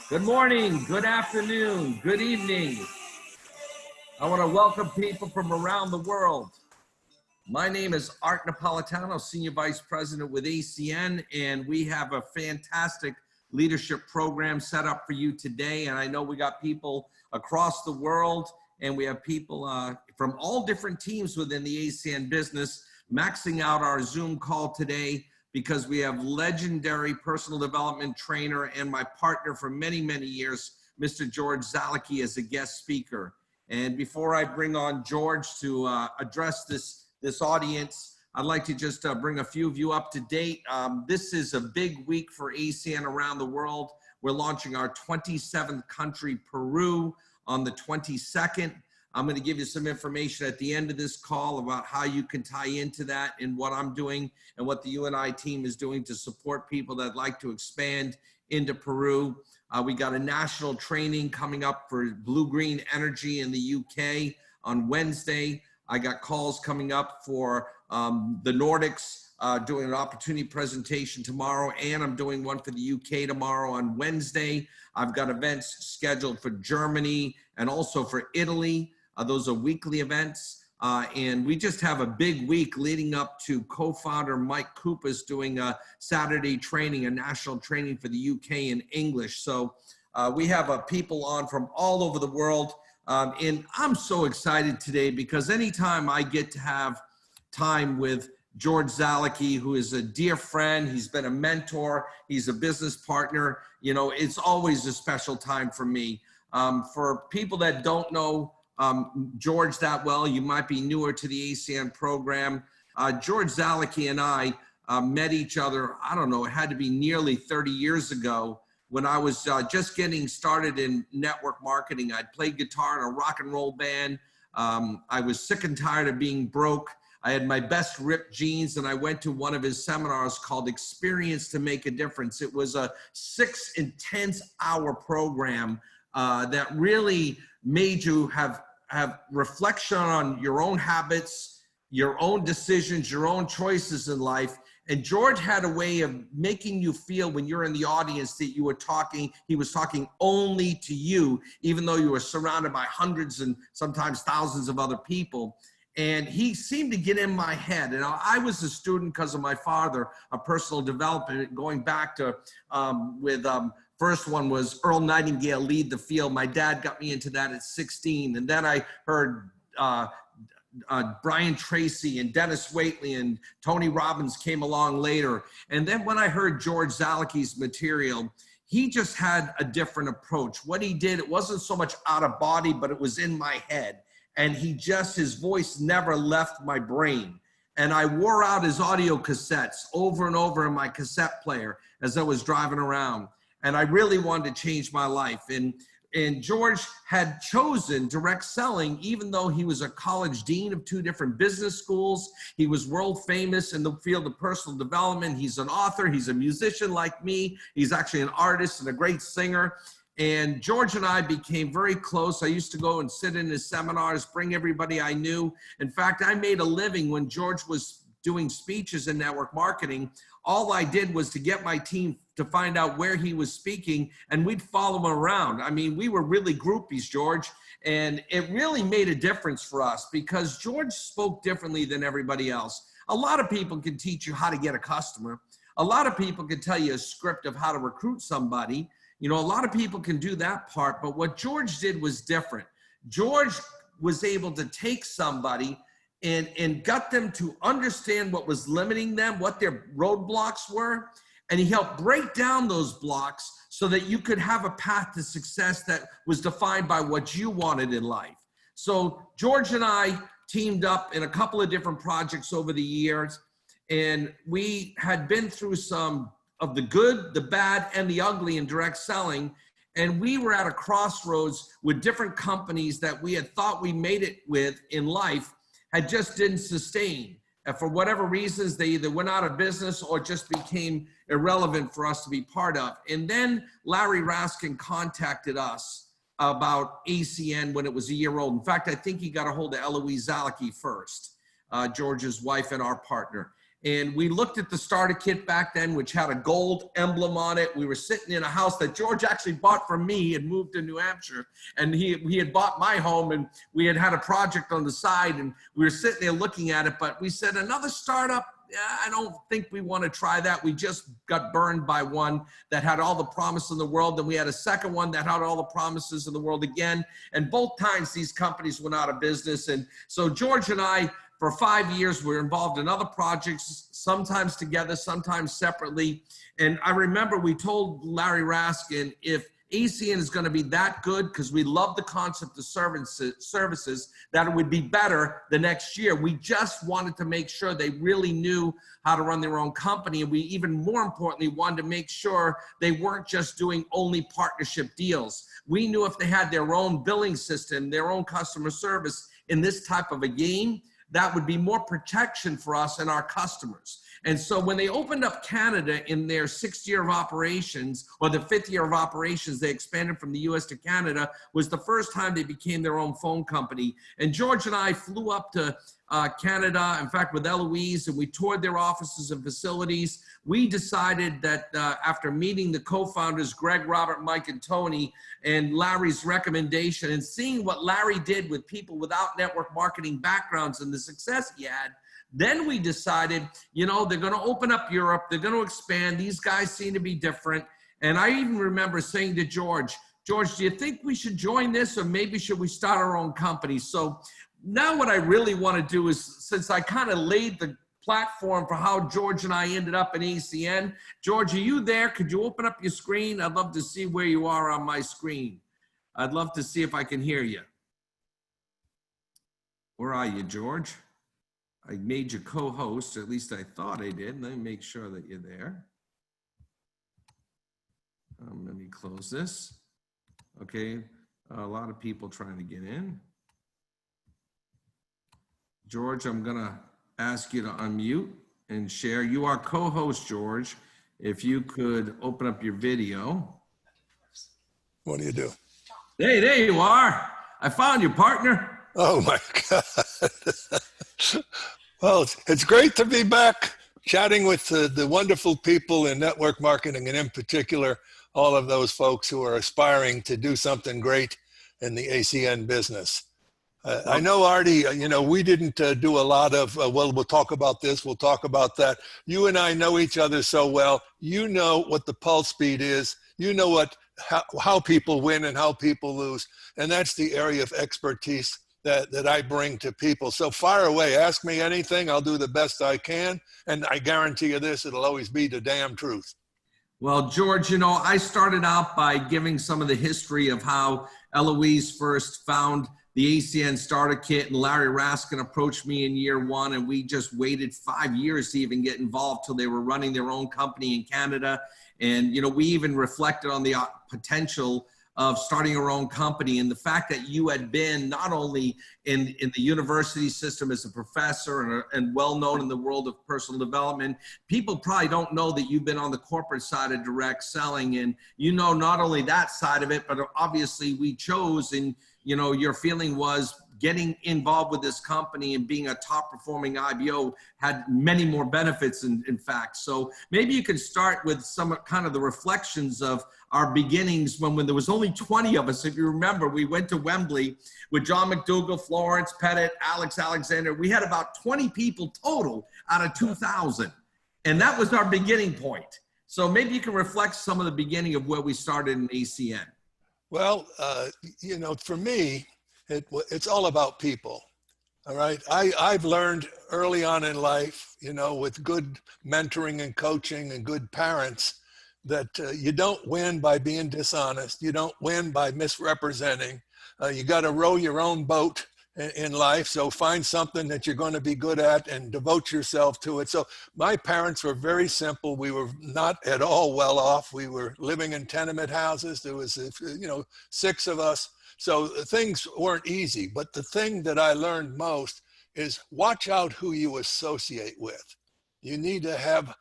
Good morning, good afternoon, good evening. I want to welcome people from around the world. My name is Art Napolitano, Senior Vice President with ACN, and we have a fantastic leadership program set up for you today. And I know we got people across the world, and we have people from all different teams within the ACN business maxing out our Zoom call today, because we have legendary personal development trainer and my partner for many, many years, Mr. George Zalucki, as a guest speaker. And before I bring on George to address this audience, I'd like to just bring a few of you up to date. This is a big week for ACN around the world. We're launching our 27th country, Peru, on the 22nd. I'm going to give you some information at the end of this call about how you can tie into that and what I'm doing and what the UNI team is doing to support people that like to expand into Peru. We got a national training coming up for blue-green energy in the UK on Wednesday. I got calls coming up for the Nordics, doing an opportunity presentation tomorrow, and I'm doing one for the UK tomorrow on Wednesday. I've got events scheduled for Germany and also for Italy. Those are weekly events. And we just have a big week leading up to co-founder Mike Cooper's doing a Saturday training, a national training for the UK in English. So we have people on from all over the world. And I'm so excited today because anytime I get to have time with George Zalucki, who is a dear friend, he's been a mentor, he's a business partner, you know, it's always a special time for me. For people that don't know George that well, you might be newer to the ACN program. George Zalucki and I met each other, I don't know, it had to be nearly 30 years ago when I was just getting started in network marketing. I'd played guitar in a rock and roll band. I was sick and tired of being broke. I had my best ripped jeans, and I went to one of his seminars called Experience to Make a Difference. It was a 6 intense-hour program that really made you have reflection on your own habits, your own decisions, your own choices in life. And George had a way of making you feel when you're in the audience that you were talking, he was talking only to you, even though you were surrounded by hundreds and sometimes thousands of other people. And he seemed to get in my head. And I was a student because of my father, a personal development, going back to first one was Earl Nightingale, Lead the Field. My dad got me into that at 16. And then I heard Brian Tracy and Dennis Waitley and Tony Robbins came along later. And then when I heard George Zalucki's material, he just had a different approach. What he did, it wasn't so much out of body, but it was in my head. And his voice never left my brain. And I wore out his audio cassettes over and over in my cassette player as I was driving around. And I really wanted to change my life. And George had chosen direct selling, even though he was a college dean of 2 different business schools. He was world famous in the field of personal development. He's an author, he's a musician like me. He's actually an artist and a great singer. And George and I became very close. I used to go and sit in his seminars, bring everybody I knew. In fact, I made a living when George was doing speeches in network marketing. All I did was to get my team to find out where he was speaking, and we'd follow him around. I mean, we were really groupies, George, and it really made a difference for us because George spoke differently than everybody else. A lot of people can teach you how to get a customer. A lot of people can tell you a script of how to recruit somebody. You know, a lot of people can do that part, but what George did was different. George was able to take somebody and got them to understand what was limiting them, what their roadblocks were, and he helped break down those blocks so that you could have a path to success that was defined by what you wanted in life. So George and I teamed up in a couple of different projects over the years, and we had been through some of the good, the bad, and the ugly in direct selling. And we were at a crossroads with different companies that we had thought we made it with in life, had just didn't sustain. And for whatever reasons, they either went out of business or just became irrelevant for us to be part of. And then Larry Raskin contacted us about ACN when it was a year old. In fact, I think he got a hold of Eloise Zalucki first, George's wife and our partner. And we looked at the starter kit back then, which had a gold emblem on it. We were sitting in a house that George actually bought from me and moved to New Hampshire. And he had bought my home, and we had a project on the side, and we were sitting there looking at it. But we said, another startup, I don't think we want to try that. We just got burned by one that had all the promise in the world. Then we had a second one that had all the promises in the world again. And both times these companies went out of business. And so George and I, for 5 years, we're involved in other projects, sometimes together, sometimes separately. And I remember we told Larry Raskin, if ACN is going to be that good, because we love the concept of services, that it would be better the next year. We just wanted to make sure they really knew how to run their own company. And we even more importantly wanted to make sure they weren't just doing only partnership deals. We knew if they had their own billing system, their own customer service in this type of a game, that would be more protection for us and our customers. And so when they opened up Canada in their 6th year of operations, or the 5th year of operations, they expanded from the US to Canada, was the first time they became their own phone company. And George and I flew up to Canada, in fact, with Eloise, and we toured their offices and facilities. We decided that after meeting the co-founders, Greg, Robert, Mike, and Tony, and Larry's recommendation, and seeing what Larry did with people without network marketing backgrounds and the success he had, then we decided, you know, they're going to open up Europe. They're going to expand. These guys seem to be different. And I even remember saying to George, do you think we should join this, or maybe should we start our own company? So now what I really want to do is, since I kind of laid the platform for how George and I ended up in ACN. George, are you there? Could you open up your screen? I'd love to see where you are on my screen. I'd love to see if I can hear you. Where are you, George? I made you co-host, or at least I thought I did. Let me make sure that you're there. Let me close this. Okay, a lot of people trying to get in. George, I'm gonna ask you to unmute and share. You are co-host, George. If you could open up your video. What do you do? Hey, there you are. I found you, partner. Oh my God. Well, it's great to be back chatting with the wonderful people in network marketing, and in particular, all of those folks who are aspiring to do something great in the ACN business. I know, Artie, you know, we didn't do a lot of, well, we'll talk about this, we'll talk about that. You and I know each other so well. You know what the pulse speed is. You know how people win and how people lose. And that's the area of expertise that I bring to people. So fire away, ask me anything, I'll do the best I can. And I guarantee you this, it'll always be the damn truth. Well, George, you know, I started out by giving some of the history of how Eloise first found the ACN starter kit, and Larry Raskin approached me in year 1, and we just waited 5 years to even get involved till they were running their own company in Canada. And, you know, we even reflected on the potential of starting our own company, and the fact that you had been not only in the university system as a professor and well known in the world of personal development. People probably don't know that you've been on the corporate side of direct selling, and you know not only that side of it, but obviously we chose, and you know your feeling was getting involved with this company and being a top performing IBO had many more benefits in fact. So maybe you could start with some kind of the reflections of our beginnings when there was only 20 of us. If you remember, we went to Wembley with John McDougall, Florence Pettit, Alex Alexander. We had about 20 people total out of 2,000. And that was our beginning point. So maybe you can reflect some of the beginning of where we started in ACN. Well, you know, for me, it's all about people. All right. I've learned early on in life, you know, with good mentoring and coaching and good parents, that you don't win by being dishonest. You don't win by misrepresenting. You got to row your own boat in life. So find something that you're going to be good at and devote yourself to it. So my parents were very simple. We were not at all well off. We were living in tenement houses. There was, you know, 6 of us. So things weren't easy. But the thing that I learned most is watch out who you associate with. You need to have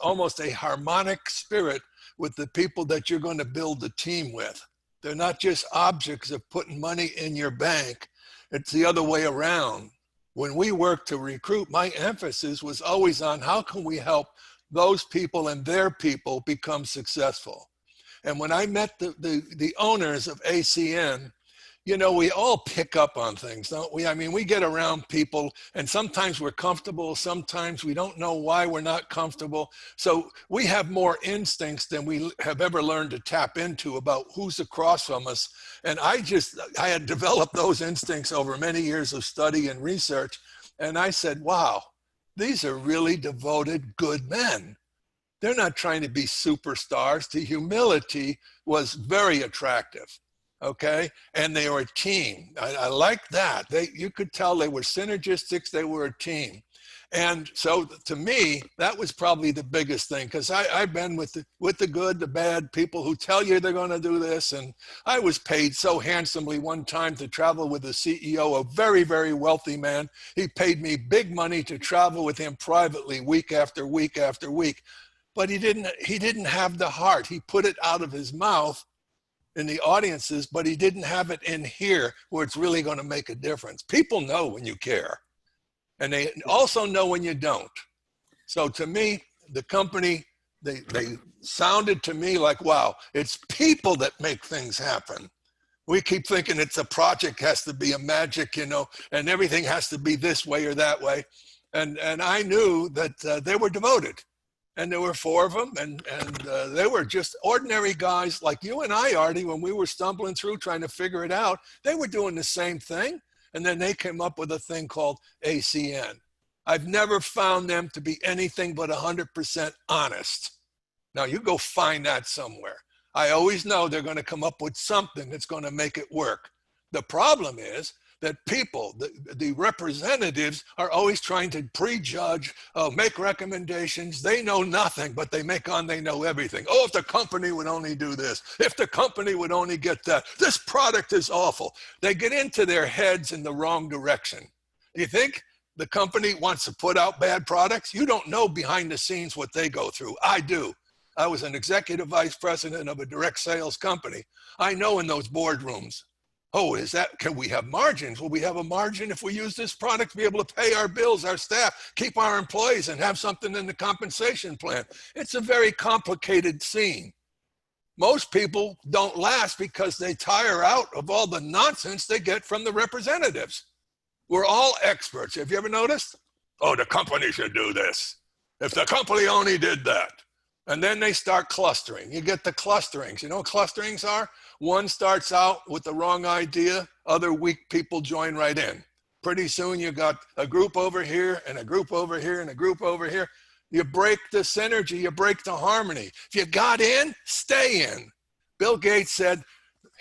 almost a harmonic spirit with the people that you're going to build the team with. They're not just objects of putting money in your bank. It's the other way around. when we worked to recruit, my emphasis was always on how can we help those people and their people become successful. And when I met the owners of ACN, you know, we all pick up on things, don't we? I mean, we get around people and sometimes we're comfortable, sometimes we don't know why we're not comfortable. So we have more instincts than we have ever learned to tap into about who's across from us. And I had developed those instincts over many years of study and research. And I said, wow, these are really devoted, good men. They're not trying to be superstars. The humility was very attractive. Okay, and they were a team. I like that. You could tell they were synergistics. They were a team, and so to me, that was probably the biggest thing, because I've been with the good, the bad, people who tell you they're going to do this, and I was paid so handsomely one time to travel with the CEO, a very, very wealthy man. He paid me big money to travel with him privately, week after week after week, but he didn't have the heart. He put it out of his mouth in the audiences, but he didn't have it in here where it's really going to make a difference. People know when you care, and they also know when you don't. So to me, the company, they sounded to me like, wow, it's people that make things happen. We keep thinking it's a project, has to be a magic, you know, and everything has to be this way or that way. And I knew that they were devoted. And there were 4 of them, and they were just ordinary guys like you and I, Artie, when we were stumbling through trying to figure it out. They were doing the same thing, and then they came up with a thing called ACN. I've never found them to be anything but 100% honest. Now, you go find that somewhere. I always know they're going to come up with something that's going to make it work. The problem is that people, the representatives, are always trying to prejudge, make recommendations. They know nothing, but they make on they know everything. Oh, if the company would only do this, if the company would only get that, this product is awful. They get into their heads in the wrong direction. You think the company wants to put out bad products? You don't know behind the scenes what they go through. I do. I was an executive vice president of a direct sales company. I know in those boardrooms. Oh, can we have margins? Will we have a margin if we use this product to be able to pay our bills, our staff, keep our employees, and have something in the compensation plan? It's a very complicated scene. Most people don't last because they tire out of all the nonsense they get from the representatives. We're all experts. Have you ever noticed? Oh, the company should do this. If the company only did that. And then they start clustering. You get the clusterings. You know what clusterings are? One starts out with the wrong idea. Other weak people join right in. Pretty soon you got a group over here and a group over here and a group over here. You break the synergy. You break the harmony. If you got in, stay in. Bill Gates said,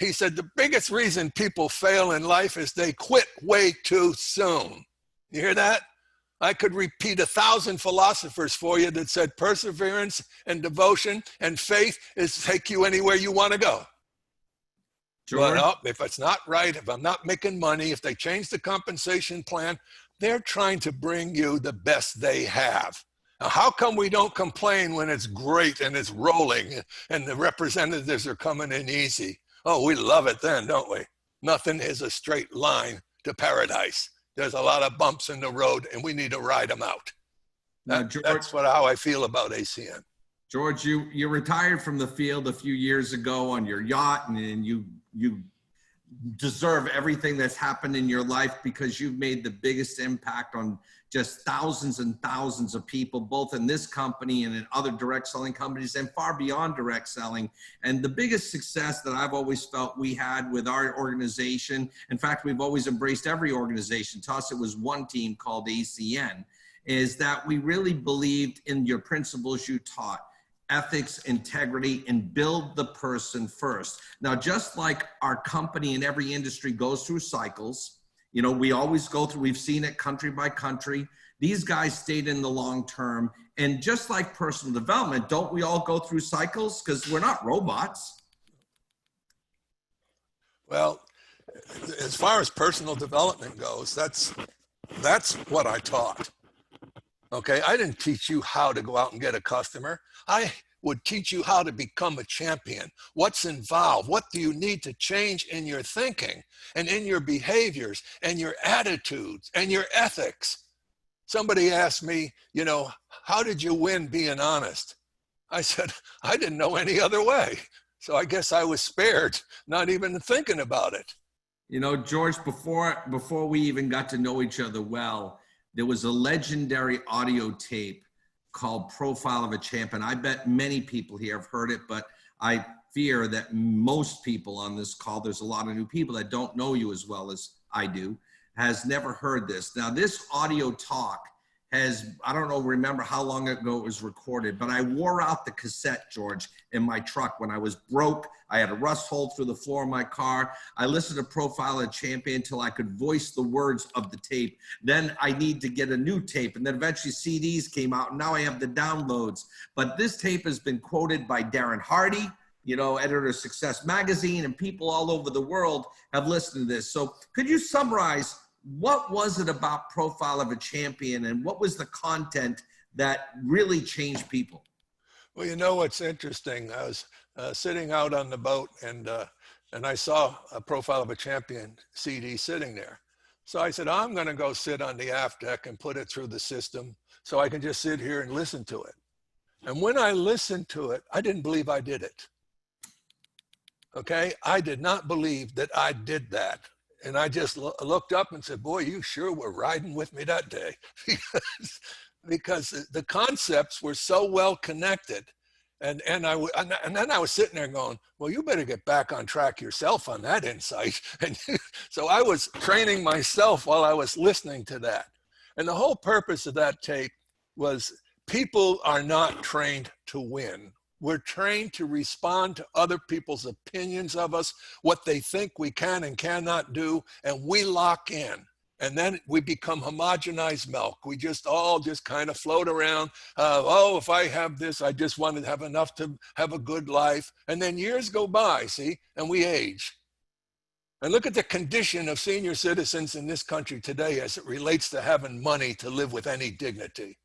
the biggest reason people fail in life is they quit way too soon. You hear that? I could repeat 1,000 philosophers for you that said perseverance and devotion and faith is take you anywhere you want to go. Sure. But if it's not right, if I'm not making money, if they change the compensation plan, they're trying to bring you the best they have. Now, how come we don't complain when it's great and it's rolling and the representatives are coming in easy? Oh, we love it then, don't we? Nothing is a straight line to paradise. There's a lot of bumps in the road, and we need to ride them out. That's how I feel about ACN. George, you retired from the field a few years ago on your yacht, and you deserve everything that's happened in your life because you've made the biggest impact on just thousands and thousands of people, both in this company and in other direct selling companies and far beyond direct selling. And the biggest success that I've always felt we had with our organization, in fact, we've always embraced every organization. To us, it was one team called ACN, is that we really believed in your principles you taught. Ethics, integrity, and build the person first. Now, just like our company in every industry goes through cycles, you know, we always go through, we've seen it country by country. These guys stayed in the long term. And just like personal development, don't we all go through cycles? Because we're not robots. Well, as far as personal development goes, that's what I taught. Okay, I didn't teach you how to go out and get a customer. would teach you how to become a champion. What's involved? What do you need to change in your thinking and in your behaviors and your attitudes and your ethics? Somebody asked me, you know, how did you win being honest? I said, I didn't know any other way. So I guess I was spared, not even thinking about it. You know, George, before we even got to know each other well, there was a legendary audio tape called Profile of a Champion. I bet many people here have heard it, but I fear that most people on this call, there's a lot of new people that don't know you as well as I do, has never heard this. Now, this audio talk has, I don't know, remember how long ago it was recorded, but I wore out the cassette, George, in my truck when I was broke. I had a rust hole through the floor of my car. I listened to Profile of a Champion until I could voice the words of the tape. Then I need to get a new tape. And then eventually CDs came out, and now I have the downloads. But this tape has been quoted by Darren Hardy, you know, editor of Success Magazine, and people all over the world have listened to this. So could you summarize, what was it about Profile of a Champion, and what was the content that really changed people? Well, you know what's interesting? I was sitting out on the boat, and I saw a Profile of a Champion CD sitting there. So I said, I'm going to go sit on the aft deck and put it through the system so I can just sit here and listen to it. And when I listened to it, I didn't believe I did it. Okay? I did not believe that I did that. And I just looked up and said, boy, you sure were riding with me that day. because the concepts were so well connected. And then I was sitting there going, well, you better get back on track yourself on that insight. And so I was training myself while I was listening to that. And the whole purpose of that tape was, people are not trained to win. We're trained to respond to other people's opinions of us, what they think we can and cannot do, and we lock in. And then we become homogenized milk. We just all just kind of float around. Oh, if I have this, I just want to have enough to have a good life. And then years go by, see, and we age. And look at the condition of senior citizens in this country today as it relates to having money to live with any dignity.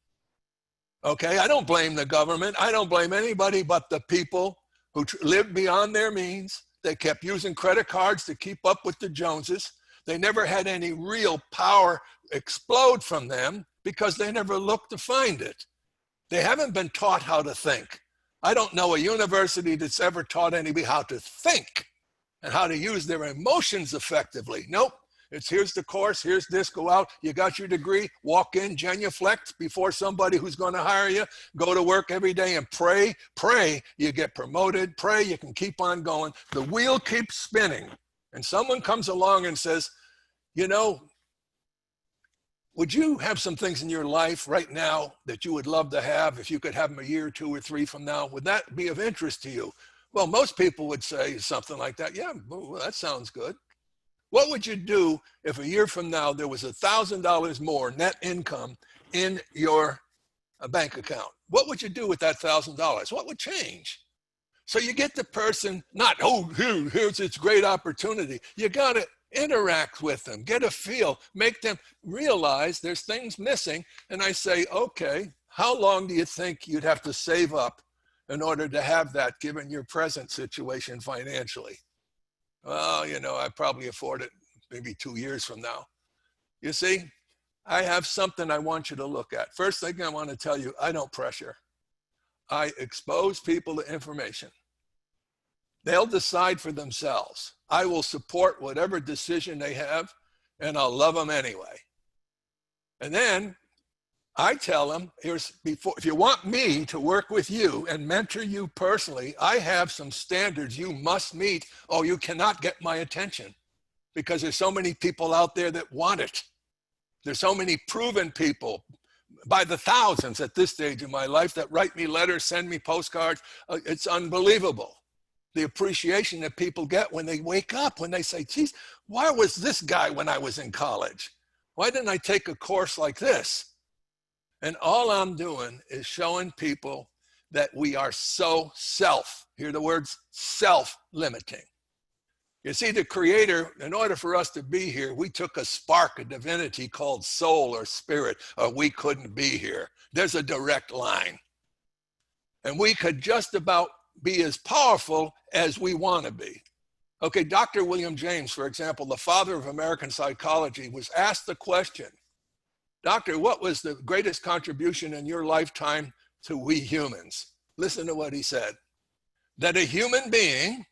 Okay, I don't blame the government. I don't blame anybody but the people who lived beyond their means. They kept using credit cards to keep up with the Joneses. They never had any real power explode from them because they never looked to find it. They haven't been taught how to think. I don't know a university that's ever taught anybody how to think and how to use their emotions effectively. Nope. It's here's the course, here's this, go out, you got your degree, walk in, genuflect before somebody who's going to hire you, go to work every day and pray you get promoted, pray you can keep on going. The wheel keeps spinning. And someone comes along and says, you know, would you have some things in your life right now that you would love to have if you could have them a year or 2 or 3 from now? Would that be of interest to you? Well, most people would say something like that. Yeah, well, that sounds good. What would you do if a year from now there was $1,000 more net income in your bank account? What would you do with that $1,000? What would change? So you get the person, not, oh, here's its great opportunity. You got to interact with them, get a feel, make them realize there's things missing. And I say, okay, how long do you think you'd have to save up in order to have that given your present situation financially? Well, you know, I probably afford it maybe 2 years from now. You see, I have something I want you to look at. First thing I want to tell you, I don't pressure. I expose people to information. They'll decide for themselves. I will support whatever decision they have, and I'll love them anyway. And then I tell them, if you want me to work with you and mentor you personally, I have some standards you must meet, or you cannot get my attention, because there's so many people out there that want it. There's so many proven people by the thousands at this stage of my life that write me letters, send me postcards. It's unbelievable. The appreciation that people get when they wake up, when they say, geez, why was this guy when I was in college? Why didn't I take a course like this? And all I'm doing is showing people that we are so hear the words, self-limiting. You see, the Creator, in order for us to be here, we took a spark of divinity called soul or spirit, or we couldn't be here. There's a direct line. And we could just about be as powerful as we want to be. Okay, Dr. William James, for example, the father of American psychology, was asked the question, Doctor, what was the greatest contribution in your lifetime to we humans? Listen to what he said. That a human being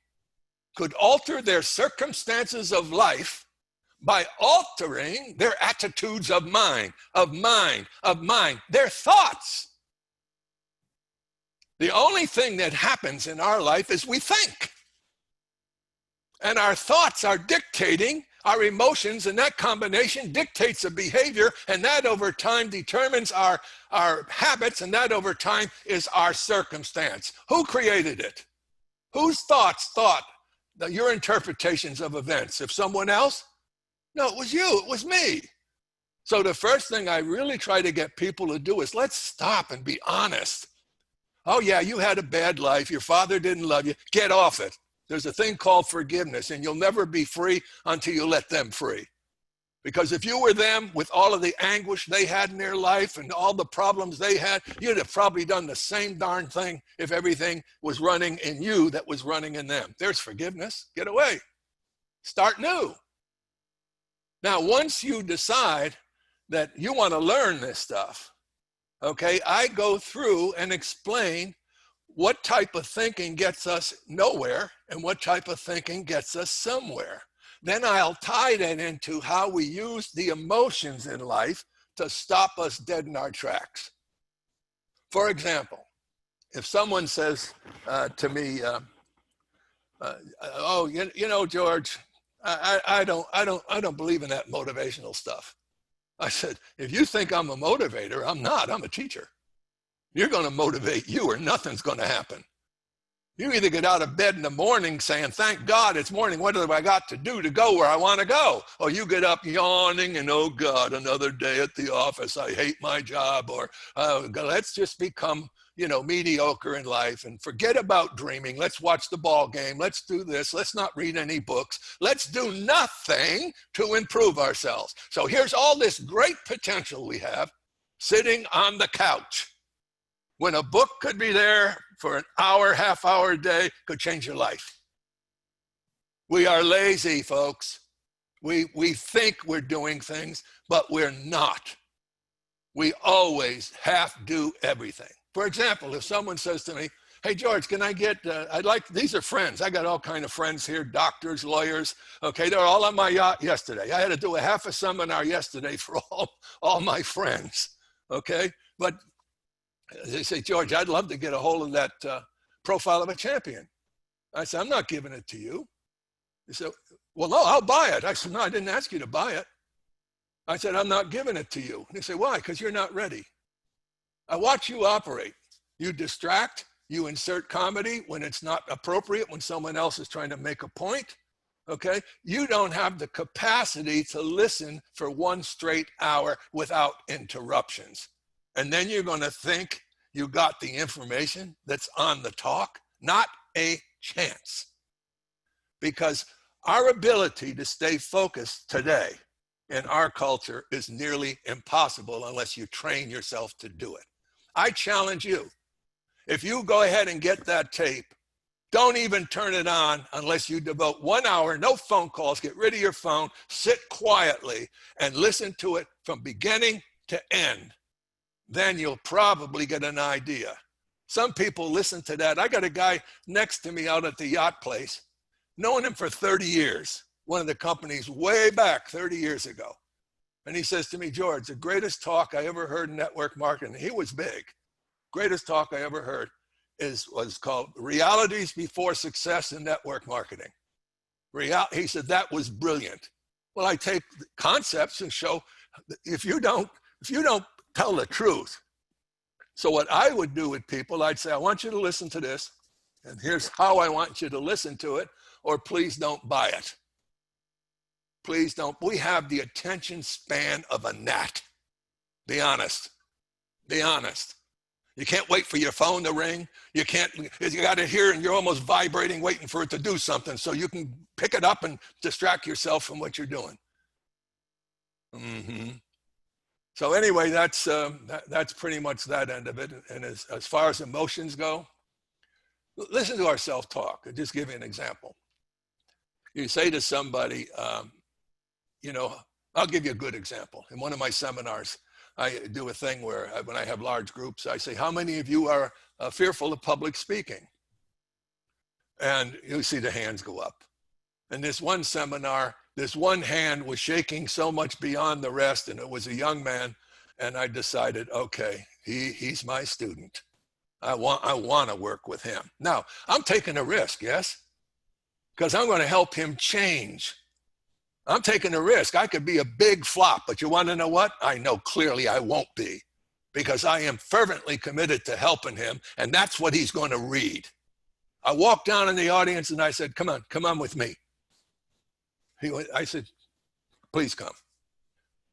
could alter their circumstances of life by altering their attitudes of mind, their thoughts. The only thing that happens in our life is we think. And our thoughts are dictating our emotions, and that combination dictates a behavior, and that over time determines our habits, and that over time is our circumstance. Who created it? Whose thoughts thought your interpretations of events? If someone else? No, it was you, it was me. So the first thing I really try to get people to do is let's stop and be honest. Oh yeah, you had a bad life, your father didn't love you, get off it. There's a thing called forgiveness, and you'll never be free until you let them free. Because if you were them with all of the anguish they had in their life and all the problems they had, you'd have probably done the same darn thing if everything was running in you that was running in them. There's forgiveness. Get away. Start new. Now, once you decide that you want to learn this stuff, okay, I go through and explain what type of thinking gets us nowhere and what type of thinking gets us somewhere. Then I'll tie that into how we use the emotions in life to stop us dead in our tracks. For example, if someone says to me, "Oh, you know, George, I don't believe in that motivational stuff." I said, "If you think I'm a motivator, I'm not. I'm a teacher. You're going to motivate you, or nothing's going to happen. You either get out of bed in the morning saying, thank God it's morning, what have I got to do to go where I want to go? Or you get up yawning and, oh God, another day at the office, I hate my job. Or let's just become, mediocre in life and forget about dreaming. Let's watch the ball game. Let's do this. Let's not read any books. Let's do nothing to improve ourselves. So here's all this great potential we have sitting on the couch, when a book could be there for an hour, half hour a day, could change your life. We are lazy, folks. We think we're doing things, but we're not. We always half do everything. For example, if someone says to me, hey, George, can I get, these are friends. I got all kind of friends here, doctors, lawyers. Okay, they're all on my yacht yesterday. I had to do a half a seminar yesterday for all my friends, okay? But they say, George, I'd love to get a hold of that profile of a champion. I said, I'm not giving it to you. He said, well, no, I'll buy it. I said, no, I didn't ask you to buy it. I said, I'm not giving it to you. And they say, why? Because you're not ready. I watch you operate. You distract, you insert comedy when it's not appropriate, when someone else is trying to make a point, okay? You don't have the capacity to listen for 1 straight hour without interruptions. And then you're going to think you got the information that's on the talk. Not a chance. Because our ability to stay focused today in our culture is nearly impossible unless you train yourself to do it. I challenge you, if you go ahead and get that tape, don't even turn it on unless you devote 1 hour, no phone calls, get rid of your phone, sit quietly and listen to it from beginning to end. Then you'll probably get an idea. Some people listen to that. I got a guy next to me out at the yacht place, known him for 30 years, one of the companies way back 30 years ago. And he says to me, George, the greatest talk I ever heard in network marketing, he was big, greatest talk I ever heard was called Realities Before Success in Network Marketing. He said, that was brilliant. Well, I take concepts and show if you don't tell the truth. So what I would do with people, I'd say, I want you to listen to this, and here's how I want you to listen to it, or please don't buy it. Please don't. We have the attention span of a gnat. Be honest. Be honest. You can't wait for your phone to ring. You got it here and you're almost vibrating, waiting for it to do something so you can pick it up and distract yourself from what you're doing. So anyway, that's pretty much that end of it. And as far as emotions go, listen to our self-talk. I'll just give you an example. You say to somebody, you know, I'll give you a good example. In one of my seminars, I do a thing where when I have large groups, I say, how many of you are fearful of public speaking? And you see the hands go up. And this one seminar, this one hand was shaking so much beyond the rest, and it was a young man. And I decided, okay, he's my student. I want to work with him. Now, I'm taking a risk, yes? Because I'm going to help him change. I'm taking a risk. I could be a big flop, but you want to know what? I know clearly I won't be, because I am fervently committed to helping him, and that's what he's going to read. I walked down in the audience and I said, come on with me. I said, please come.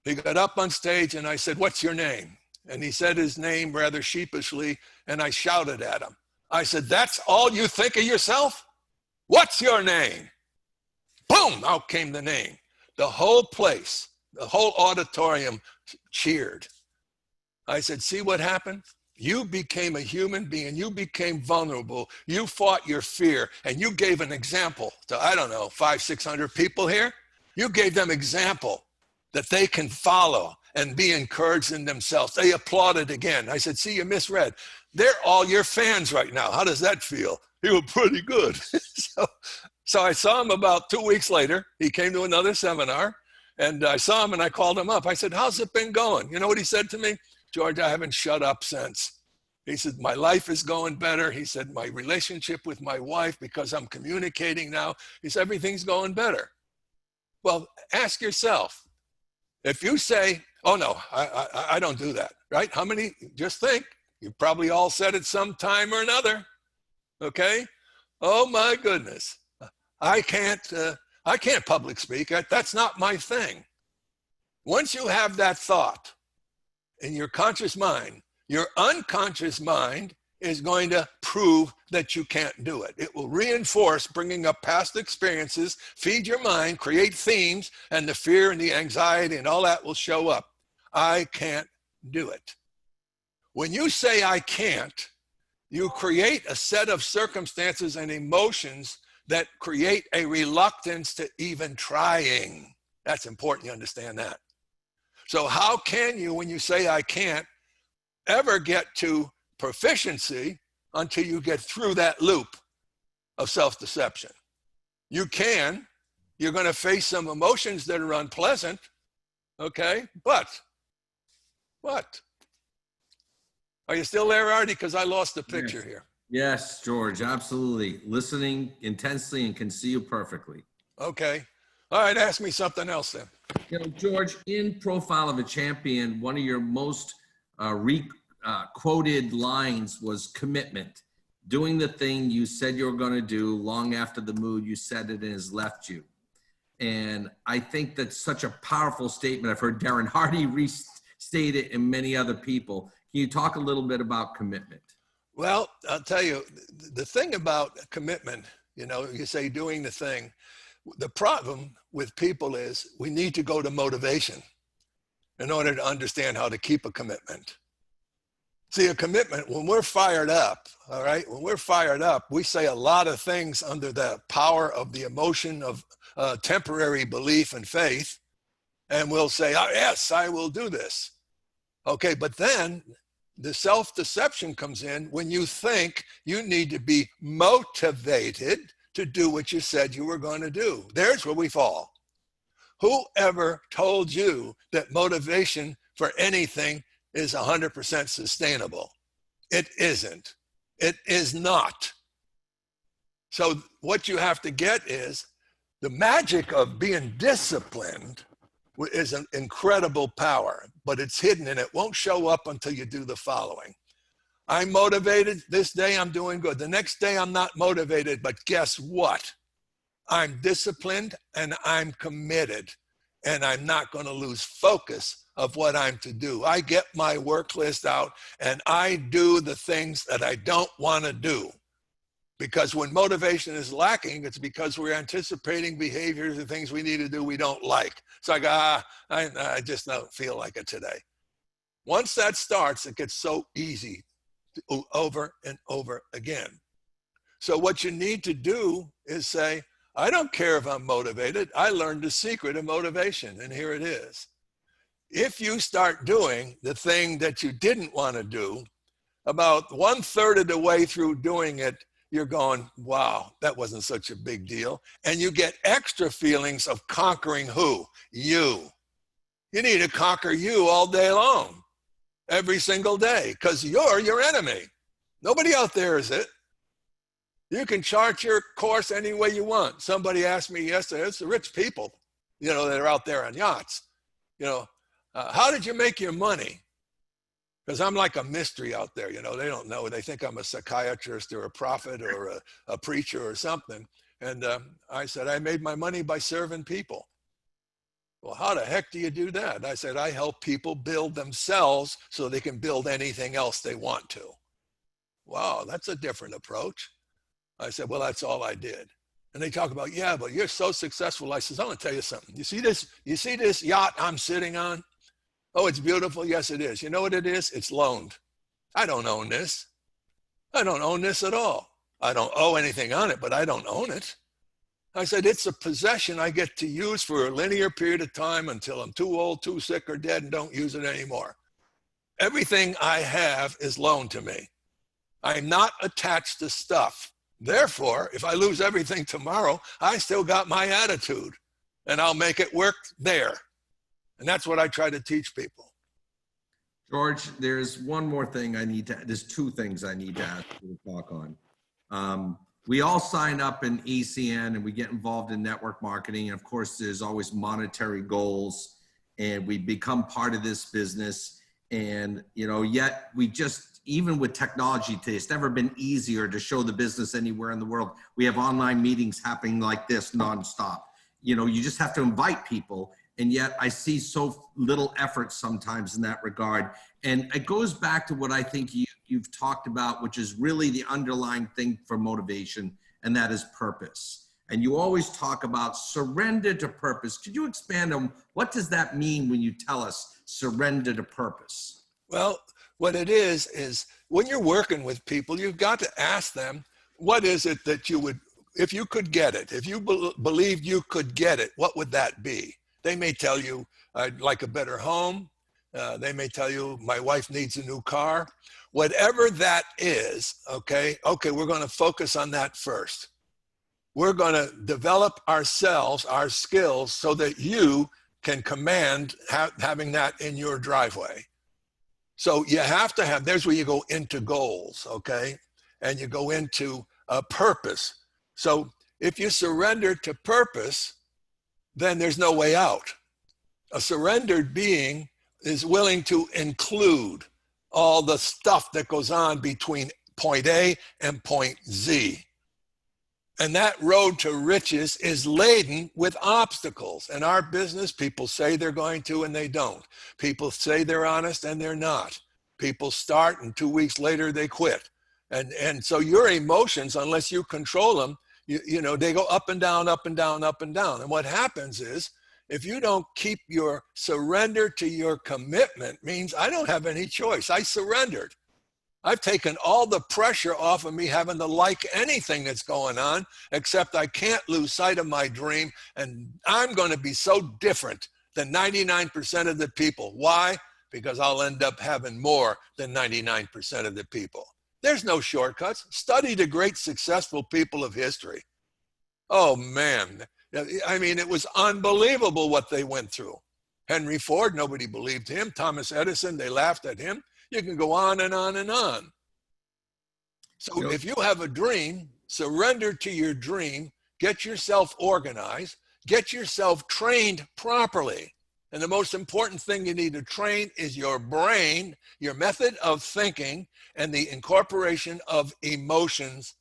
He got up on stage and I said, what's your name? And he said his name rather sheepishly, and I shouted at him. I said, that's all you think of yourself? What's your name? Boom, out came the name. The whole place, the whole auditorium cheered. I said, see what happened? You became a human being. You became vulnerable. You fought your fear, and you gave an example to, I don't know, 500, 600 people here. You gave them example that they can follow and be encouraged in themselves. They applauded again. I said, see, you misread. They're all your fans right now. How does that feel? You were pretty good. So I saw him about 2 weeks later. He came to another seminar, and I saw him and I called him up. I said, how's it been going? You know what he said to me? George, I haven't shut up since. He said, my life is going better. He said, my relationship with my wife, because I'm communicating now, he said, everything's going better. Well, ask yourself, if you say, oh no, I don't do that, right? How many, just think, you probably all said it some time or another, okay? Oh my goodness, I can't public speak. That's not my thing. Once you have that thought in your conscious mind, your unconscious mind is going to prove that you can't do it. It will reinforce bringing up past experiences, feed your mind, create themes, and the fear and the anxiety and all that will show up. I can't do it. When you say I can't, you create a set of circumstances and emotions that create a reluctance to even trying. That's important you understand that. So how can you, when you say I can't, ever get to proficiency until you get through that loop of self-deception? You can. You're going to face some emotions that are unpleasant, okay? But are you still there, Artie? Because I lost the picture here. Yes, George, absolutely. Listening intensely and can see you perfectly. Okay. All right, ask me something else then. You know, George, in Profile of a Champion, one of your most quoted lines was commitment. Doing the thing you said you were going to do long after the mood you said it has left you. And I think that's such a powerful statement. I've heard Darren Hardy restate it and many other people. Can you talk a little bit about commitment? Well, I'll tell you, the thing about commitment, you know, you say doing the thing. The problem with people is we need to go to motivation in order to understand how to keep a commitment. See, a commitment, when we're fired up, all right, when we're fired up, we say a lot of things under the power of the emotion of temporary belief and faith, and we'll say, oh, yes, I will do this. Okay, but then the self-deception comes in when you think you need to be motivated to do what you said you were going to do. There's where we fall. Whoever told you that motivation for anything is 100% sustainable? It isn't. It is not. So what you have to get is the magic of being disciplined is an incredible power, but it's hidden and it won't show up until you do the following. I'm motivated. This day I'm doing good. The next day I'm not motivated, but guess what? I'm disciplined and I'm committed, and I'm not going to lose focus of what I'm to do. I get my work list out and I do the things that I don't want to do. Because when motivation is lacking, it's because we're anticipating behaviors and things we need to do we don't like. It's like, I just don't feel like it today. Once that starts, it gets so easy over and over again. So what you need to do is say, I don't care if I'm motivated. I learned the secret of motivation, and here it is. If you start doing the thing that you didn't want to do, about 1/3 of the way through doing it, you're going, wow, that wasn't such a big deal. And you get extra feelings of conquering who? You. You need to conquer you all day long, every single day, because you're your enemy. Nobody out there is it. You can chart your course any way you want. Somebody asked me yesterday, it's the rich people, that are out there on yachts. How did you make your money? Because I'm like a mystery out there. They don't know. They think I'm a psychiatrist or a prophet or a preacher or something. And I said, I made my money by serving people. Well, how the heck do you do that? And I said, I help people build themselves so they can build anything else they want to. Wow, that's a different approach. I said, well, that's all I did. And they talk about, yeah, but you're so successful. I said, I'm going to tell you something. You see this yacht I'm sitting on? Oh, it's beautiful. Yes, it is. You know what it is? It's loaned. I don't own this. I don't own this at all. I don't owe anything on it, but I don't own it. I said, it's a possession I get to use for a linear period of time until I'm too old, too sick, or dead and don't use it anymore. Everything I have is loaned to me. I'm not attached to stuff. Therefore, if I lose everything tomorrow, I still got my attitude and I'll make it work there. And that's what I try to teach people. George, there's one more thing there's two things I need to ask you to talk on. We all sign up in ECN and we get involved in network marketing. And of course, there's always monetary goals and we become part of this business. And, yet we just, even with technology today, it's never been easier to show the business anywhere in the world. We have online meetings happening like this nonstop. You just have to invite people. And yet I see so little effort sometimes in that regard. And it goes back to what I think you've talked about, which is really the underlying thing for motivation, and that is purpose. And you always talk about surrender to purpose. Could you expand on what does that mean when you tell us surrender to purpose? Well, what it is when you're working with people, you've got to ask them, what is it that you would, if you could get it, if you believed you could get it, what would that be? They may tell you, I'd like a better home. They may tell you, my wife needs a new car. Whatever that is, okay, we're going to focus on that first. We're going to develop ourselves, our skills, so that you can command having that in your driveway. So you have to have, there's where you go into goals, okay? And you go into a purpose. So if you surrender to purpose, then there's no way out. A surrendered being is willing to include all the stuff that goes on between point A and point Z. And that road to riches is laden with obstacles. In our business, people say they're going to and they don't. People say they're honest and they're not. People start and 2 weeks later they quit. And so your emotions, unless you control them, they go up and down, up and down, up and down. And what happens is, if you don't keep your surrender to your commitment, means I don't have any choice. I surrendered. I've taken all the pressure off of me having to like anything that's going on, except I can't lose sight of my dream. And I'm going to be so different than 99% of the people. Why? Because I'll end up having more than 99% of the people. There's no shortcuts. Study the great successful people of history. Oh man, I mean, it was unbelievable what they went through. Henry Ford, nobody believed him. Thomas Edison, they laughed at him. You can go on and on and on. So if you have a dream, surrender to your dream, get yourself organized, get yourself trained properly. And the most important thing you need to train is your brain, your method of thinking, and the incorporation of emotions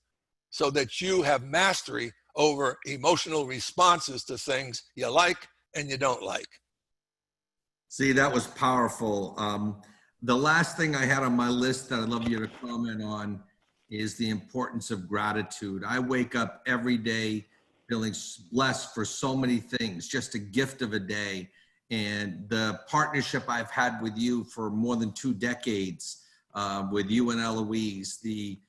so that you have mastery over emotional responses to things you like and you don't like. See, that was powerful. The last thing I had on my list that I'd love you to comment on is the importance of gratitude. I wake up every day feeling blessed for so many things, just a gift of a day. And the partnership I've had with you for more than 2 decades, with you and Eloise, the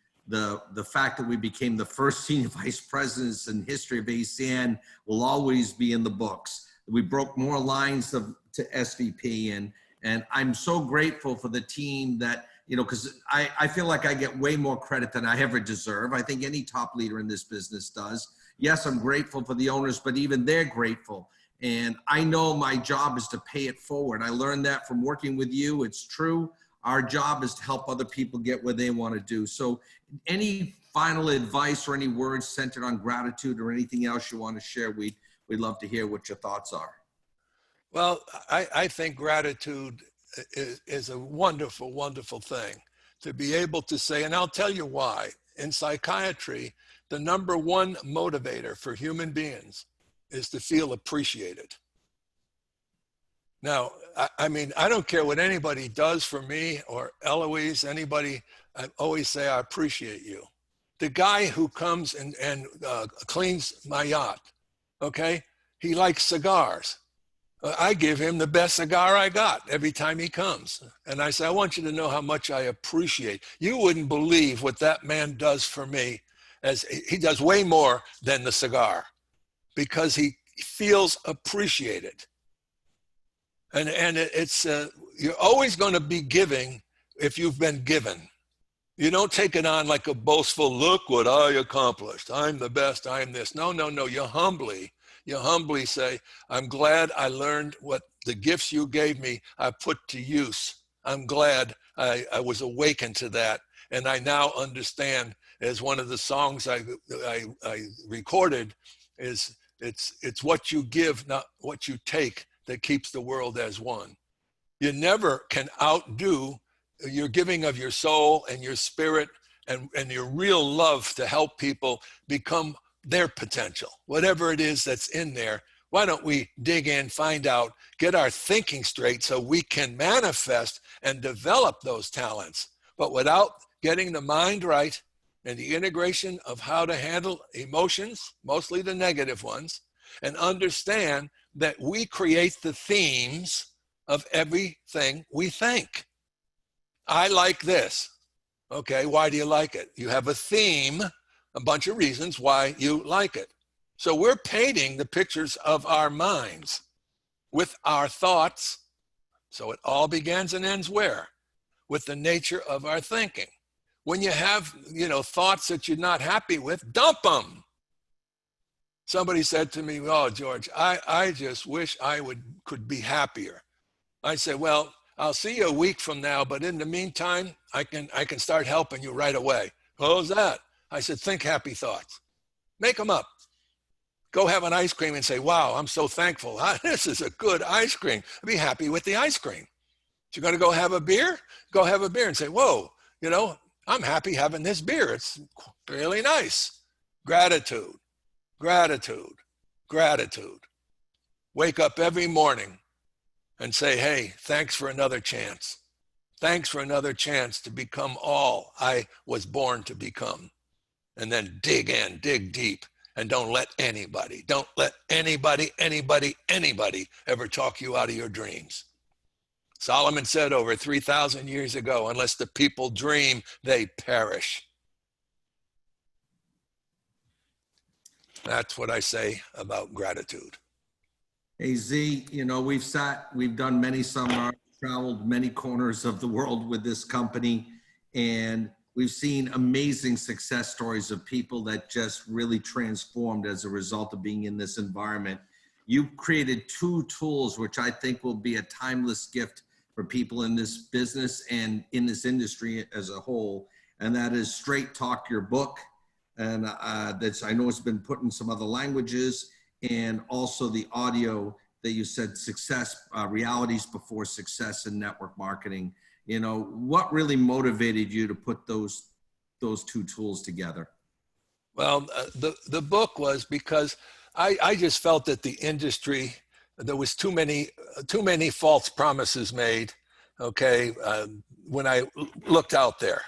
fact that we became the first senior vice presidents in history of ACN will always be in the books. We broke more lines to SVP, and I'm so grateful for the team that, you know, because I feel like I get way more credit than I ever deserve. I think any top leader in this business does. Yes, I'm grateful for the owners, but even they're grateful. And I know my job is to pay it forward. I learned that from working with you. It's true. Our job is to help other people get where they want to do. So any final advice or any words centered on gratitude or anything else you want to share, we'd love to hear what your thoughts are. Well, I think gratitude is a wonderful, wonderful thing to be able to say, and I'll tell you why. In psychiatry, the #1 motivator for human beings is to feel appreciated. Now, I mean, I don't care what anybody does for me or Eloise, anybody, I always say, I appreciate you. The guy who comes and cleans my yacht, okay, he likes cigars. I give him the best cigar I got every time he comes. And I say, I want you to know how much I appreciate. You wouldn't believe what that man does for me, as he does way more than the cigar, because he feels appreciated. And it's, you're always going to be giving if you've been given. You don't take it on like a boastful, look what I accomplished. I'm the best, I'm this. No, no, no, you humbly say, I'm glad I learned what the gifts you gave me, I put to use. I'm glad I was awakened to that. And I now understand, as one of the songs I recorded is, it's what you give, not what you take, that keeps the world as one. You never can outdo your giving of your soul and your spirit and your real love to help people become their potential, whatever it is that's in there. Why don't we dig in, find out, get our thinking straight so we can manifest and develop those talents. But without getting the mind right and the integration of how to handle emotions, mostly the negative ones, and understand that we create the themes of everything we think. I like this. Okay, why do you like it? You have a theme, a bunch of reasons why you like it. So we're painting the pictures of our minds with our thoughts. So it all begins and ends where? With the nature of our thinking. When you have, thoughts that you're not happy with, dump them. Somebody said to me, oh, George, I just wish I could be happier. I said, well, I'll see you a week from now, but in the meantime, I can start helping you right away. How's that? I said, think happy thoughts. Make them up. Go have an ice cream and say, wow, I'm so thankful. This is a good ice cream. Be happy with the ice cream. If you're going to go have a beer, go have a beer and say, whoa, I'm happy having this beer. It's really nice. Gratitude, gratitude, gratitude. Wake up every morning and say, hey, thanks for another chance. Thanks for another chance to become all I was born to become. And then dig in, dig deep, and don't let anybody ever talk you out of your dreams. Solomon said over 3,000 years ago, unless the people dream, they perish. That's what I say about gratitude. Hey, Z, we've done many seminars, traveled many corners of the world with this company, and we've seen amazing success stories of people that just really transformed as a result of being in this environment. You've created 2 tools, which I think will be a timeless gift for people in this business and in this industry as a whole. And that is Straight Talk, your book. And I know it's been put in some other languages, and also the audio that you said, success, realities before success in network marketing. What really motivated you to put those 2 tools together? Well, the book was because I just felt that the industry, there was too many false promises made, when I looked out there.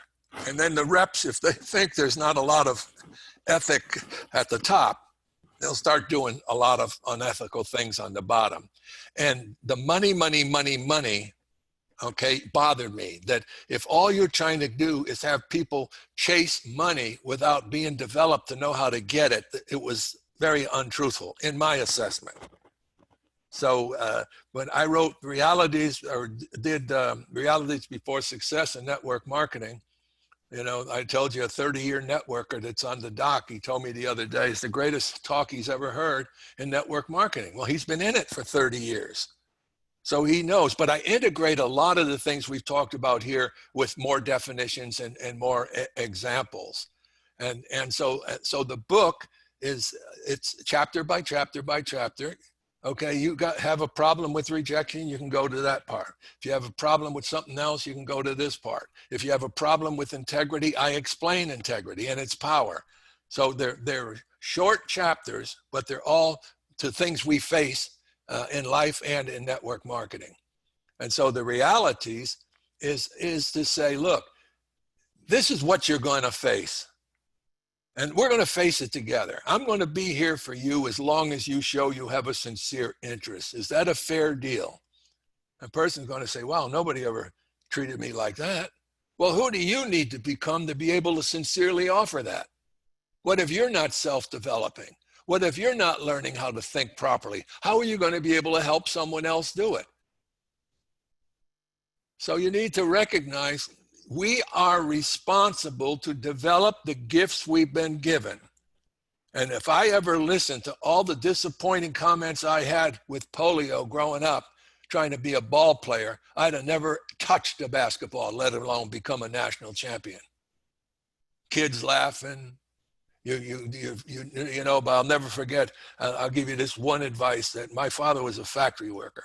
And then the reps, if they think there's not a lot of ethic at the top, they'll start doing a lot of unethical things on the bottom. And the money, money, money, money, okay, bothered me. That if all you're trying to do is have people chase money without being developed to know how to get it, it was very untruthful in my assessment. So when I wrote Realities, or did Realities Before Success in Network Marketing, you know, I told you a 30-year networker that's on the dock, he told me the other day, it's the greatest talk he's ever heard in network marketing. Well, he's been in it for 30 years. So he knows, but I integrate a lot of the things we've talked about here with more definitions and more examples. And so the book it's chapter by chapter by chapter. Okay, you have a problem with rejection, you can go to that part. If you have a problem with something else, you can go to this part. If you have a problem with integrity, I explain integrity and its power. So they're short chapters, but they're all to things we face in life and in network marketing. And so the realities is to say, look, this is what you're going to face. And we're going to face it together. I'm going to be here for you as long as you show you have a sincere interest. Is that a fair deal? A person's going to say, wow, nobody ever treated me like that. Well, who do you need to become to be able to sincerely offer that? What if you're not self-developing? What if you're not learning how to think properly? How are you going to be able to help someone else do it? So you need to recognize we are responsible to develop the gifts we've been given. And if I ever listened to all the disappointing comments I had with polio growing up, trying to be a ball player, I'd have never touched a basketball, let alone become a national champion. Kids laughing, you know, but I'll never forget, I'll give you this one advice, that my father was a factory worker.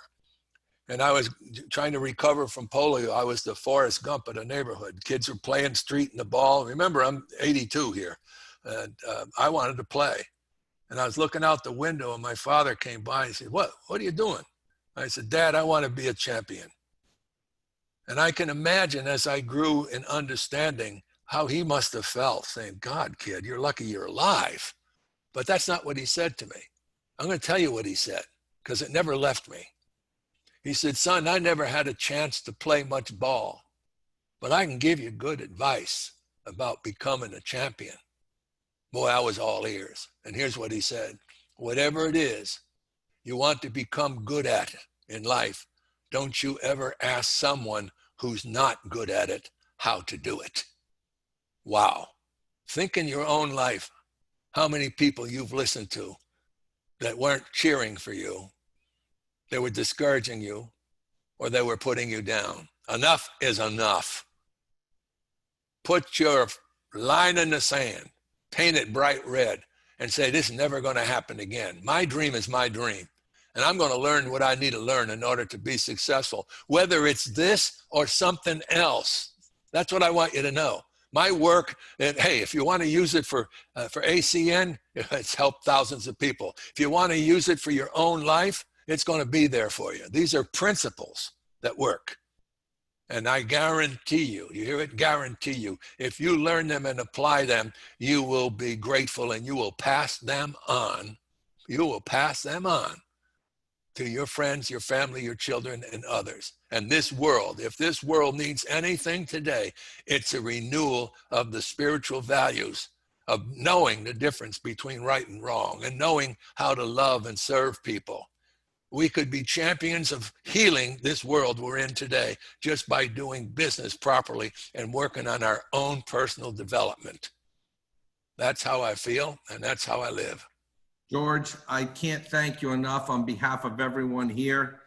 And I was trying to recover from polio. I was the Forrest Gump of the neighborhood. Kids were playing street in the ball. Remember, I'm 82 here. And I wanted to play. And I was looking out the window and my father came by and said, what are you doing? I said, Dad, I want to be a champion. And I can imagine as I grew in understanding how he must have felt, saying, God, kid, you're lucky you're alive. But that's not what he said to me. I'm going to tell you what he said, because it never left me. He said, son, I never had a chance to play much ball, but I can give you good advice about becoming a champion. Boy, I was all ears. And here's what he said. Whatever it is you want to become good at in life, don't you ever ask someone who's not good at it how to do it. Wow. Think in your own life how many people you've listened to that weren't cheering for you. They were discouraging you, or they were putting you down. Enough is enough. Put your line in the sand, paint it bright red, and say, this is never going to happen again. My dream is my dream, and I'm going to learn what I need to learn in order to be successful, whether it's this or something else. That's what I want you to know. My work, and hey, if you want to use it for ACN, it's helped thousands of people. If you want to use it for your own life, it's going to be there for you. These are principles that work. And I guarantee you hear it, guarantee you, if you learn them and apply them, you will be grateful and you will pass them on. You will pass them on to your friends, your family, your children, and others. And this world, if this world needs anything today, it's a renewal of the spiritual values of knowing the difference between right and wrong and knowing how to love and serve people. We could be champions of healing this world we're in today just by doing business properly and working on our own personal development. That's how I feel, and that's how I live. George, I can't thank you enough on behalf of everyone here.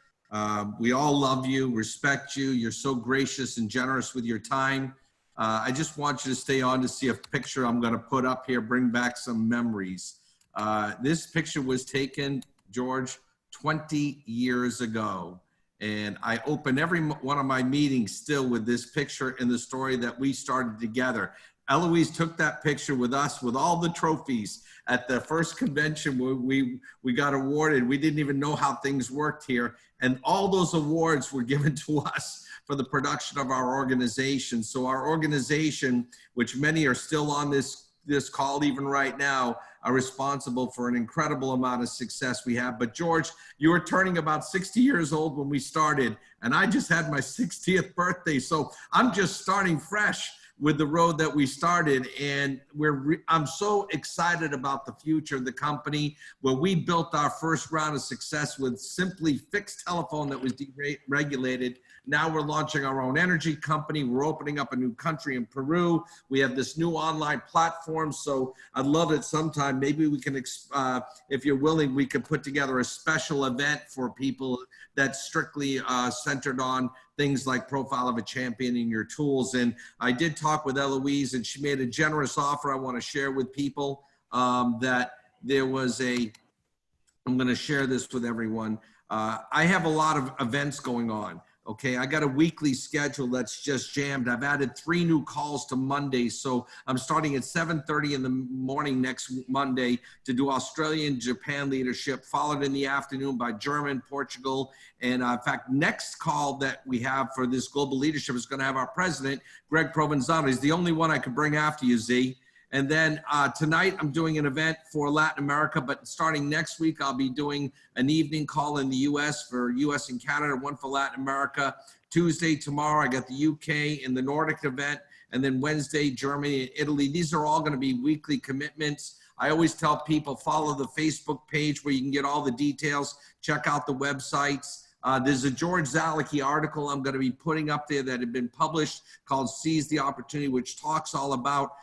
We all love you, respect you. You're so gracious and generous with your time. I just want you to stay on to see a picture I'm going to put up here, bring back some memories. This picture was taken, George, 20 years ago. And I open every one of my meetings still with this picture and the story that we started together. Eloise took that picture with us with all the trophies at the first convention where we got awarded. We didn't even know how things worked here. And all those awards were given to us for the production of our organization. So our organization, which many are still on this this call even right now are responsible for an incredible amount of success we have. But George, you were turning about 60 years old when we started, and I just had my 60th birthday. So I'm just starting fresh with the road that we started, and I'm so excited about the future of the company, where we built our first round of success with simply fixed telephone that was deregulated. Now we're launching our own energy company. We're opening up a new country in Peru. We have this new online platform. So I'd love it sometime. Maybe we can, if you're willing, we could put together a special event for people that's strictly centered on things like Profile of a Champion and your tools. And I did talk with Eloise, and she made a generous offer I want to share with people, that there was I'm going to share this with everyone. I have a lot of events going on. Okay, I got a weekly schedule that's just jammed. I've added 3 new calls to Monday. So I'm starting at 7:30 in the morning next Monday to do Australian, Japan leadership, followed in the afternoon by German, Portugal. And in fact, next call that we have for this global leadership is going to have our president, Greg Provenzano. He's the only one I could bring after you, Z. And then tonight I'm doing an event for Latin America, but starting next week, I'll be doing an evening call in the US for US and Canada, one for Latin America. Tuesday, tomorrow, I got the UK in the Nordic event, and then Wednesday, Germany and Italy. These are all gonna be weekly commitments. I always tell people, follow the Facebook page where you can get all the details, check out the websites. There's a George Zalucki article I'm gonna be putting up there that had been published called Seize the Opportunity, which talks all about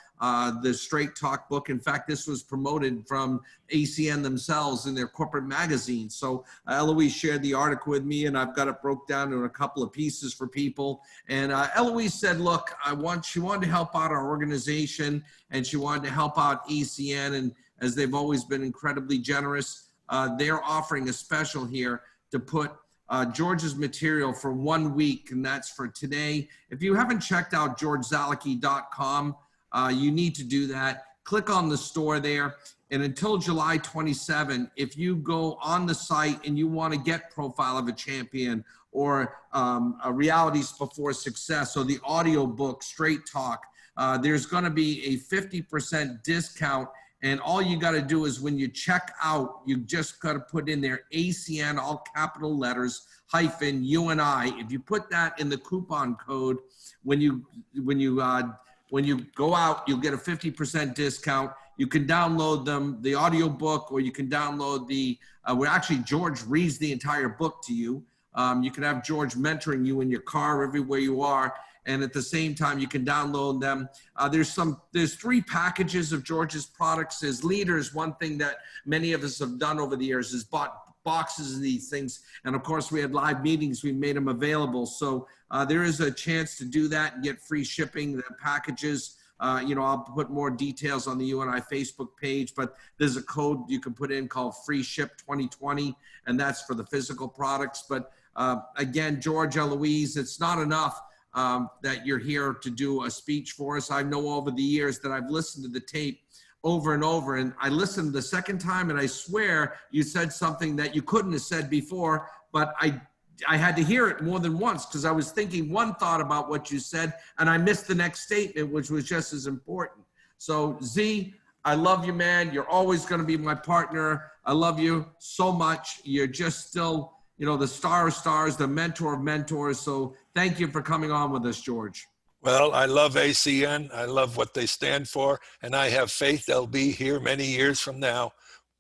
the Straight Talk book. In fact, this was promoted from ACN themselves in their corporate magazine. So Eloise shared the article with me, and I've got it broke down into a couple of pieces for people. And Eloise said, look, she wanted to help out our organization, and she wanted to help out ACN. And as they've always been incredibly generous, they're offering a special here to put George's material for 1 week, and that's for today. If you haven't checked out georgezalucki.com, you need to do that. Click on the store there. And until July 27, if you go on the site and you want to get Profile of a Champion or Realities Before Success or the audio book, Straight Talk, there's going to be a 50% discount. And all you got to do is when you check out, you just got to put in there ACN, all capital letters, hyphen, UNI. If you put that in the coupon code, when you go out, you'll get a 50% discount. You can download the audio book, or you can download actually George reads the entire book to you. You can have George mentoring you in your car, everywhere you are. And at the same time, you can download them. There's 3 packages of George's products. As leaders, one thing that many of us have done over the years is bought boxes of these things. And of course, we had live meetings. We made them available. So there is a chance to do that and get free shipping. The packages, I'll put more details on the UNI Facebook page, but there's a code you can put in called Free Ship 2020, and that's for the physical products. But again, George, Eloise, it's not enough that you're here to do a speech for us. I know over the years that I've listened to the tape over and over, and I listened the second time, and I swear you said something that you couldn't have said before, but I had to hear it more than once because I was thinking one thought about what you said, and I missed the next statement, which was just as important. So Z, I love you, man. You're always going to be my partner. I love you so much. You're just still, the star of stars, the mentor of mentors. So thank you for coming on with us, George. Well, I love ACN. I love what they stand for, and I have faith they'll be here many years from now,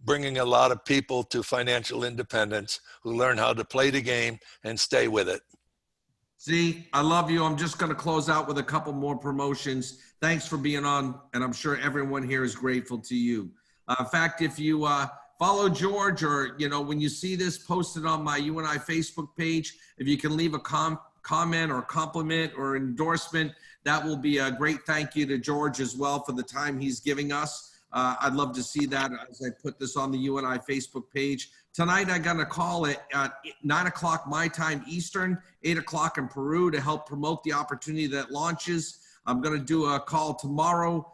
bringing a lot of people to financial independence who learn how to play the game and stay with it. Z, I love you. I'm just going to close out with a couple more promotions. Thanks for being on, and I'm sure everyone here is grateful to you. In fact, if you follow George, or when you see this posted on my UNI Facebook page, if you can leave a comment or compliment or endorsement, that will be a great thank you to George as well for the time he's giving us. I'd love to see that as I put this on the UNI Facebook page. Tonight, I got a call at 9 o'clock my time Eastern, 8 o'clock in Peru to help promote the opportunity that launches. I'm going to do a call tomorrow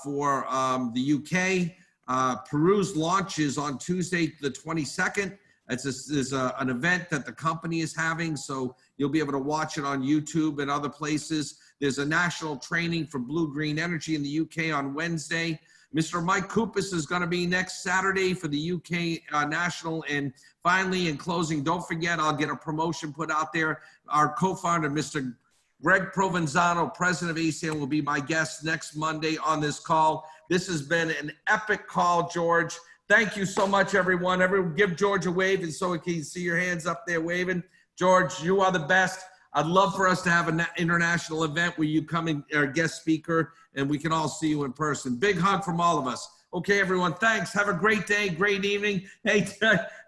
for the UK. Peru's launches on Tuesday, the 22nd. An event that the company is having, so you'll be able to watch it on YouTube and other places. There's a national training for Blue Green Energy in the UK on Wednesday. Mr. Mike Koupas is going to be next Saturday for the UK National. And finally, in closing, don't forget, I'll get a promotion put out there. Our co-founder, Mr. Greg Provenzano, president of ACN, will be my guest next Monday on this call. This has been an epic call, George. Thank you so much, everyone. Everyone give George a wave and so we can see your hands up there waving. George, you are the best. I'd love for us to have an international event where you come in, our guest speaker, and we can all see you in person. Big hug from all of us. Okay, everyone, thanks. Have a great day, great evening. Hey,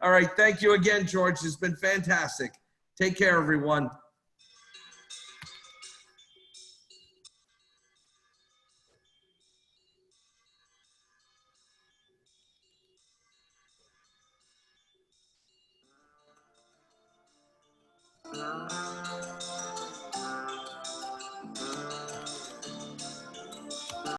all right, thank you again, George. It's been fantastic. Take care, everyone.